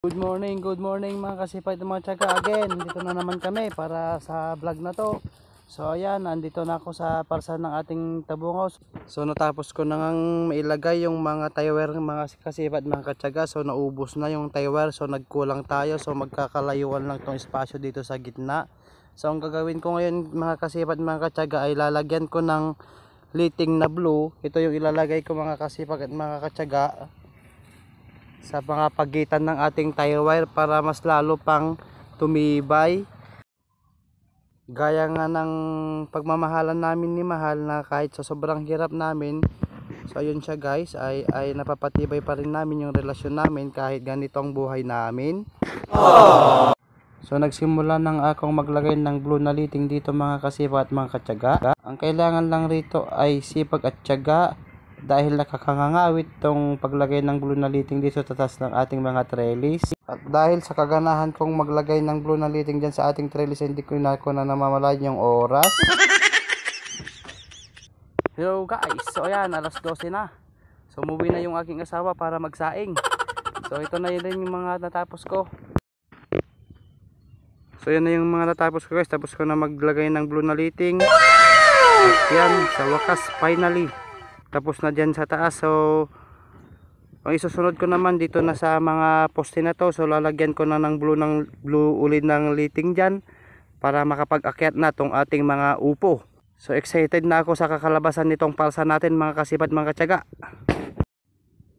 Good morning mga kasipay at mga tiyaga. Again, dito na naman kami para sa vlog na to. So ayan, andito na ako sa parsa ng ating tabungos. So natapos ko nang mailagay yung mga tire mga kasipay at mga tiyaga. So naubos na yung tire, so nagkulang tayo. So magkakalayuan lang tong espasyo dito sa gitna. So ang gagawin ko ngayon mga kasipay at mga tiyaga ay lalagyan ko ng liting na blue. Ito yung ilalagay ko mga kasipay at mga tiyaga sa mga pagitan ng ating tire wire para mas lalo pang tumibay. Gaya nga ng pagmamahalan namin ni Mahal na kahit sa sobrang hirap namin, so ayun siya guys, ay napapatibay pa rin namin yung relasyon namin kahit ganito ang buhay namin. So nagsimula nang akong maglagay ng blue na liting dito mga kasipa at mga katyaga. Ang kailangan lang rito ay sipag at tiyaga, dahil nakakangangawit tong paglagay ng blue na liting dito sa taas ng ating mga trellis. At dahil sa kaganahan kong maglagay ng blue na liting dyan sa ating trellis, hindi ko na namamalayan yung oras. Hello guys, so ayan, alas 12 na. So umuwi na yung aking asawa para magsaing. So ito na yun yung mga natapos ko. So yan na yung mga natapos ko guys. Tapos ko na maglagay ng blue na liting. At yan, sa wakas finally tapos na dyan sa taas. So ang isusunod ko naman dito na sa mga poste na to, so lalagyan ko na ng blue ulit ng liting dyan para makapag-akyat na tong ating mga upo. So excited na ako sa kakalabasan nitong palsa natin mga kasipat mga katyaga.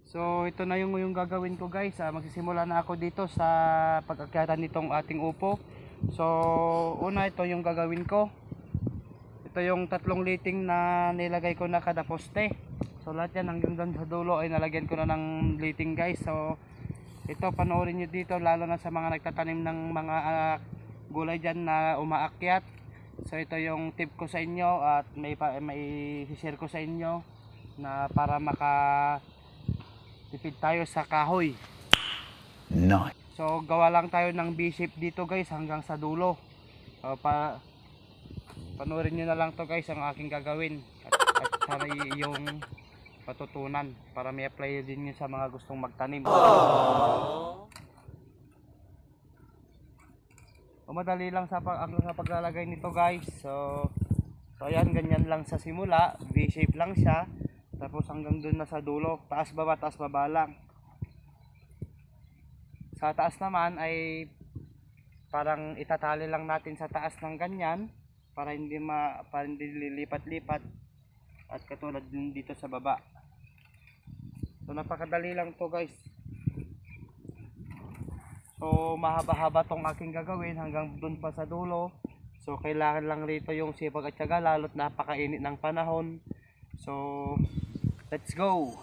So ito na yung gagawin ko guys. Magsisimula na ako dito sa pag-akyatan nitong ating upo. So una, ito yung gagawin ko. Ito yung tatlong liting na nilagay ko na kada poste. So lahat yan hanggang doon sa dulo ay nalagyan ko na ng liting guys. So ito panoorin nyo dito, lalo na sa mga nagtatanim ng mga gulay dyan na umaakyat. So ito yung tip ko sa inyo at may share ko sa inyo na para makatipid tayo sa kahoy. No. So gawa lang tayo ng B-shape dito guys hanggang sa dulo. Panoorin nyo na lang to guys ang aking gagawin at sana yung patutunan para may apply din nyo sa mga gustong magtanim. Madali lang sa paglalagay nito guys. So ayan, ganyan lang sa simula, V-shape lang siya, tapos hanggang dun na sa dulo, taas baba lang. Sa taas naman ay parang itatali lang natin sa taas ng ganyan para hindi lilipat-lipat, at katulad din dito sa baba. So napakadali lang to guys. So mahaba-haba tong aking gagawin hanggang dun pa sa dulo. So kailangan lang rito yung sipag at tiyaga, lalo't napakainit ng panahon. So let's go.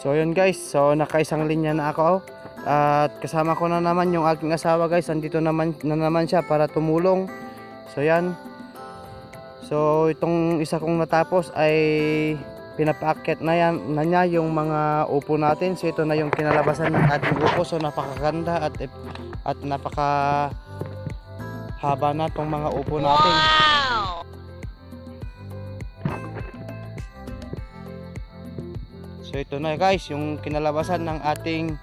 So yun guys, so nakaisang linya na ako at kasama ko na naman yung aking asawa guys. Andito naman siya para tumulong. So yan. So itong isa kong natapos ay pinapaakyat na niya yung mga upo natin. So ito na yung kinalabasan ng ating upo. So napakaganda at napaka haba na tong mga upo natin. So ito na guys yung kinalabasan ng ating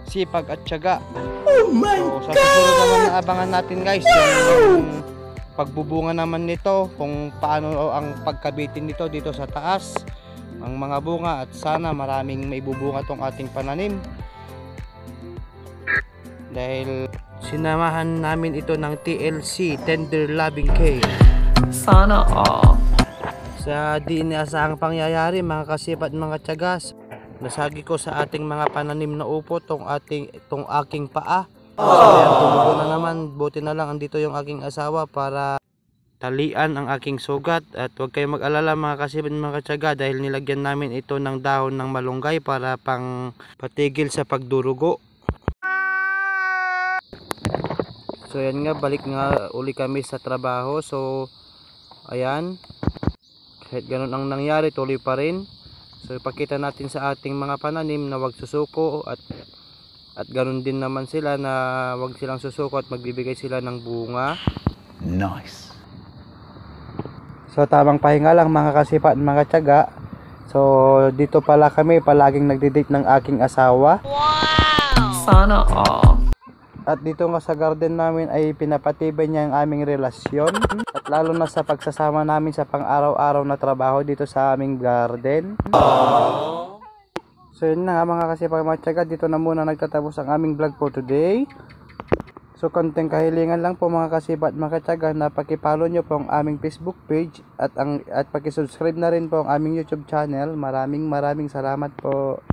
sipag at tiyaga. Oh my God! So sa susunod naman na abangan natin guys yung pagbubunga naman nito, kung paano ang pagkabitin nito dito sa taas, ang mga bunga, at sana maraming maibubunga tong ating pananim. Dahil sinamahan namin ito ng TLC, Tender Loving Care. Sana all. Sa di inaasahang pangyayari mga kasipat mga tiyagas, nasagi ko sa ating mga pananim na upo tong aking paa. So ayan, tumubo na naman. Buti na lang andito yung aking asawa para talian ang aking sugat. At huwag kayong mag-alala mga kasipat mga tiyaga, dahil nilagyan namin ito ng dahon ng malunggay para pang patigil sa pagdurugo. So ayan nga, balik nga uli kami sa trabaho. So ayan, kahit ganun ang nangyari, tuloy pa rin. So ipakita natin sa ating mga pananim na wag susuko at ganun din naman sila na wag silang susuko at magbibigay sila ng bunga. Nice. So tamang pahinga lang mga kasipa at mga tiyaga. So dito pala kami palaging nagdi-date ng aking asawa. Wow! Sana all. At dito nga sa garden namin ay pinapatibay niya ang aming relasyon. At lalo na sa pagsasama namin sa pang-araw-araw na trabaho dito sa aming garden. So yun na nga mga kasipag mga tiyaga, dito na muna nagtatapos ang aming vlog for today. So konting kahilingan lang po mga kasipa at mga tiyaga na pakipollow nyo po ang aming Facebook page at pakisubscribe na rin po ang aming YouTube channel. Maraming salamat po.